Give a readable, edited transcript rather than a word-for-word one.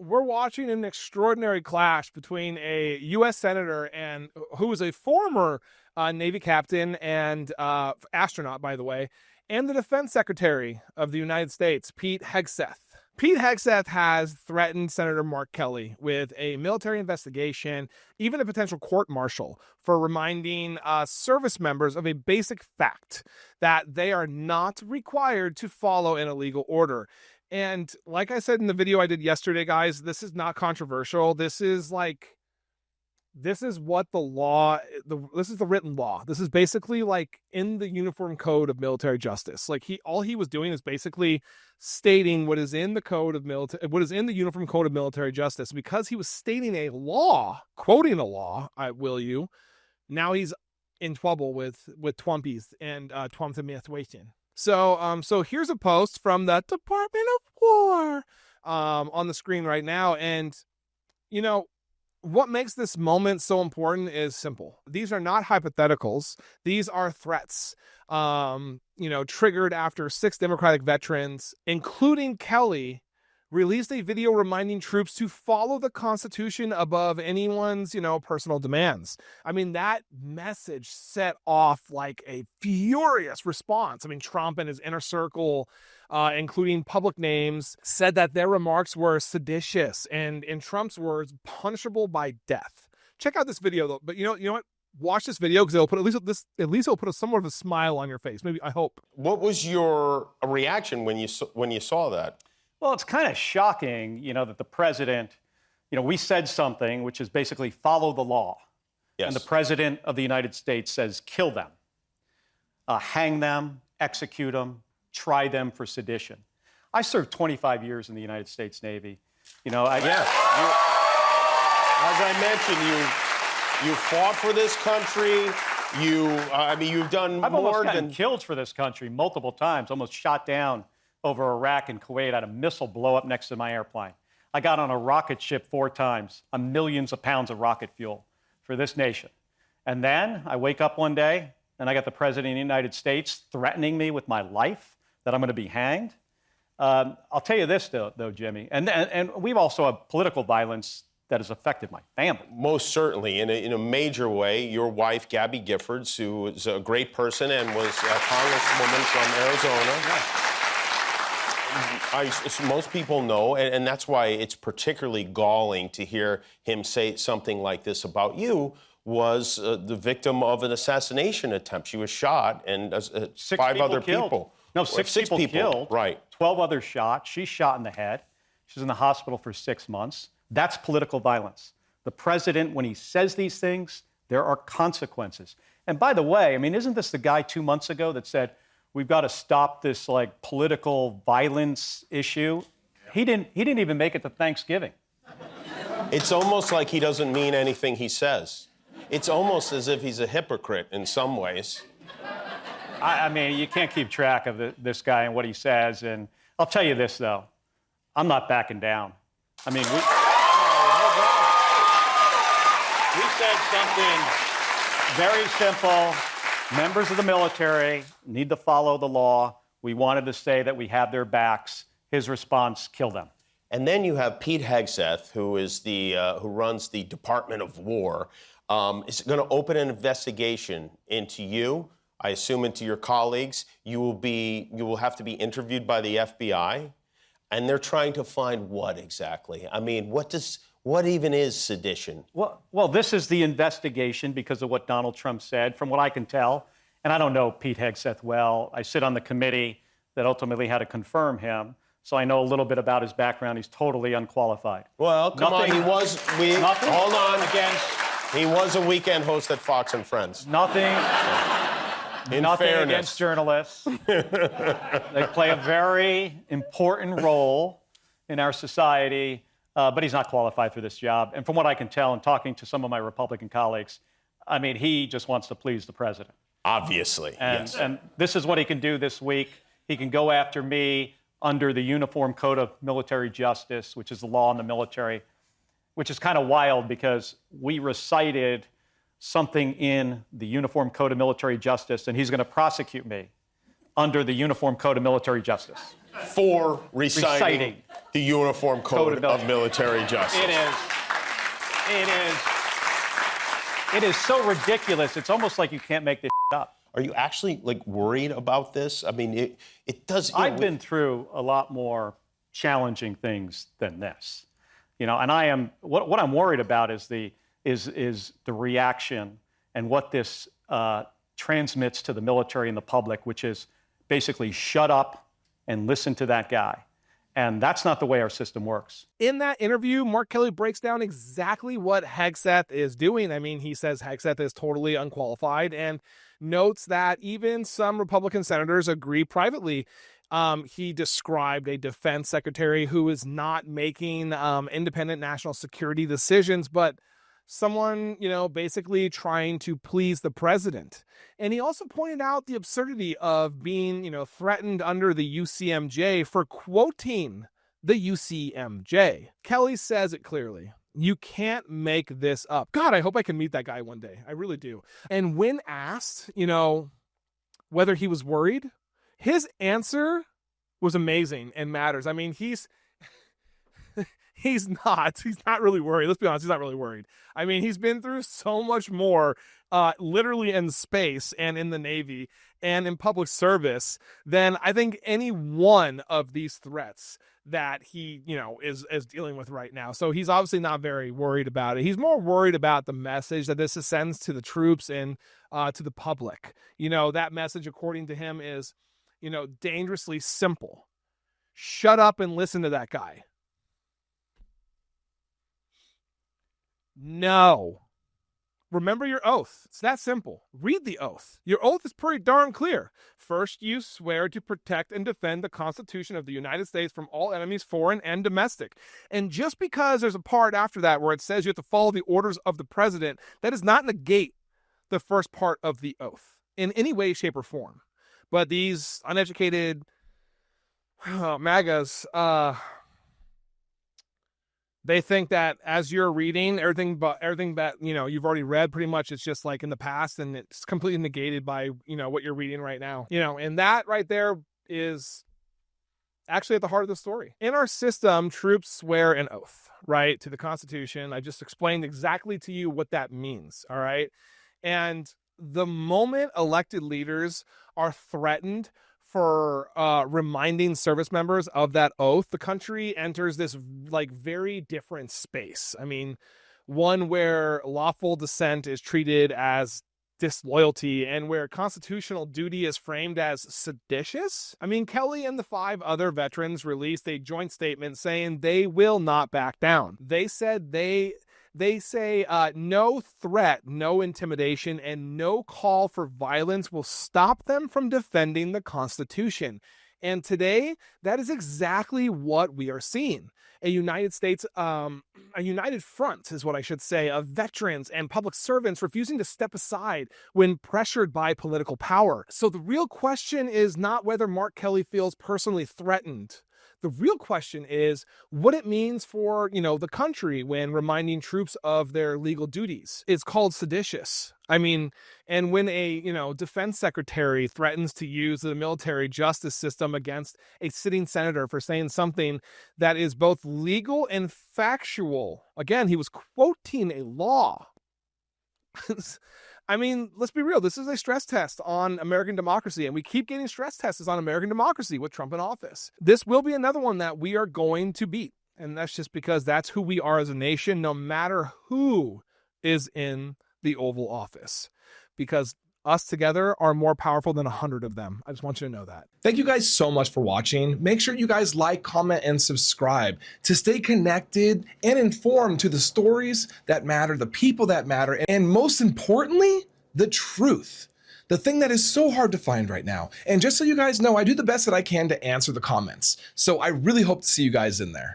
we're watching an extraordinary clash between a U.S. senator and who is a former Navy captain and astronaut, by the way, and the defense secretary of the United States, Pete Hegseth. Pete Hegseth has threatened Senator Mark Kelly with a military investigation, even a potential court-martial, for reminding service members of a basic fact that they are not required to follow an illegal order. And like I said in the video I did yesterday, guys, this is not controversial. This is what the law, this is the written law. This is basically like in the Uniform Code of Military Justice. Like all he was doing is basically stating what is in the Uniform Code of Military Justice. Because he was stating a law, quoting a law, now he's in trouble with Twumpies and Twumps administration. So here's a post from the Department of War on the screen right now. And, what makes this moment so important is simple. These are not hypotheticals. These are threats, triggered after 6 Democratic veterans, including Kelly, released a video reminding troops to follow the Constitution above anyone's, personal demands. I mean, that message set off like a furious response. I mean, Trump and his inner circle, including public names, said that their remarks were seditious and, in Trump's words, punishable by death. Check out this video, though. But you know what? Watch this video because it'll put somewhat of a smile on your face. Maybe, I hope. What was your reaction when you saw that? Well, it's kind of shocking, that the president, we said something which is basically follow the law. Yes. And the president of the United States says kill them, hang them, execute them, try them for sedition. I served 25 years in the United States Navy. As I mentioned, you fought for this country. You've done I've more almost than gotten killed for this country multiple times, almost shot down over Iraq and Kuwait. I had a missile blow up next to my airplane. I got on a rocket ship 4 times on millions of pounds of rocket fuel for this nation. And then I wake up one day and I got the president of the United States threatening me with my life, that I'm going to be hanged. I'll tell you this, though, Jimmy, and we've also had political violence that has affected my family. Most certainly, in a major way. Your wife, Gabby Giffords, who is a great person and was a congresswoman from Arizona. Yeah. Most people know, and that's why it's particularly galling to hear him say something like this about you, was the victim of an assassination attempt. She was shot, and 5 other people. No, 6 people killed. Right. 12 others shot. She's shot in the head. She's in the hospital for 6 months. That's political violence. The president, when he says these things, there are consequences. And by the way, isn't this the guy 2 months ago that said, we've got to stop this political violence issue? He didn't even make it to Thanksgiving. It's almost like he doesn't mean anything he says. It's almost as if he's a hypocrite in some ways. You can't keep track of this guy and what he says. And I'll tell you this, though. I'm not backing down. We said something very simple. Members of the military need to follow the law. We wanted to say that we have their backs. His response, kill them. And then you have Pete Hegseth, who runs the Department of War, is going to open an investigation into you. I assume into your colleagues. You will have to be interviewed by the FBI, and they're trying to find what exactly? What even is sedition? Well, this is the investigation because of what Donald Trump said, from what I can tell. And I don't know Pete Hegseth well. I sit on the committee that ultimately had to confirm him, so I know a little bit about his background. He's totally unqualified. Well, come on, hold on. Against, he was a weekend host at Fox and Friends. Nothing against journalists. They play a very important role in our society. But he's not qualified for this job. And from what I can tell and talking to some of my Republican colleagues, he just wants to please the president. Obviously, yes. And this is what he can do this week. He can go after me under the Uniform Code of Military Justice, which is the law in the military, which is kind of wild because we recited something in the Uniform Code of Military Justice, and he's going to prosecute me under the Uniform Code of Military Justice. for reciting the Uniform Code of Military Justice. It is. It is so ridiculous. It's almost like you can't make this up. Are you actually like worried about this? I mean, it does. I've been through a lot more challenging things than this, and I am. What I'm worried about is the reaction and what this transmits to the military and the public, which is basically shut up and listen to that guy. And that's not the way our system works. In that interview, Mark Kelly breaks down exactly what Hegseth is doing. I mean, he says Hegseth is totally unqualified and notes that even some Republican senators agree privately. He described a defense secretary who is not making independent national security decisions, but someone, basically trying to please the president. And he also pointed out the absurdity of being, threatened under the UCMJ for quoting the UCMJ. Kelly says it clearly. You can't make this up. God, I hope I can meet that guy one day. I really do. And when asked, whether he was worried, his answer was amazing and matters. I mean, he's not really worried. Let's be honest, he's not really worried. I mean, he's been through so much more, literally in space and in the Navy and in public service than I think any one of these threats that he, is dealing with right now. So he's obviously not very worried about it. He's more worried about the message that this sends to the troops and to the public. That message, according to him, is, dangerously simple. Shut up and listen to that guy. No. Remember your oath. It's that simple. Read the oath. Your oath is pretty darn clear. First, you swear to protect and defend the Constitution of the United States from all enemies, foreign and domestic. And just because there's a part after that where it says you have to follow the orders of the president, that does not negate the first part of the oath in any way, shape, or form. But these uneducated MAGAs, they think that as you're reading everything that, you've already read, pretty much it's just like in the past and it's completely negated by, what you're reading right now. And that right there is actually at the heart of the story. In our system, troops swear an oath, right, to the Constitution. I just explained exactly to you what that means, all right? And the moment elected leaders are threatened for reminding service members of that oath, the country enters this very different space. I mean, one where lawful dissent is treated as disloyalty and where constitutional duty is framed as seditious. I mean, Kelly and the 5 other veterans released a joint statement saying they will not back down. They said they say no threat, no intimidation, and no call for violence will stop them from defending the Constitution. And today, that is exactly what we are seeing. A united front is what I should say, of veterans and public servants refusing to step aside when pressured by political power. So the real question is not whether Mark Kelly feels personally threatened. The real question is what it means for, the country when reminding troops of their legal duties. It's called seditious. I mean, and when a, defense secretary threatens to use the military justice system against a sitting senator for saying something that is both legal and factual. Again, he was quoting a law. I mean, let's be real. This is a stress test on American democracy, and we keep getting stress tests on American democracy with Trump in office. This will be another one that we are going to beat, and that's just because that's who we are as a nation, no matter who is in the Oval Office, because us together are more powerful than 100 of them. I just want you to know that. Thank you guys so much for watching. Make sure you guys like, comment, and subscribe to stay connected and informed to the stories that matter, the people that matter, and most importantly, the truth. The thing that is so hard to find right now. And just so you guys know, I do the best that I can to answer the comments. So I really hope to see you guys in there.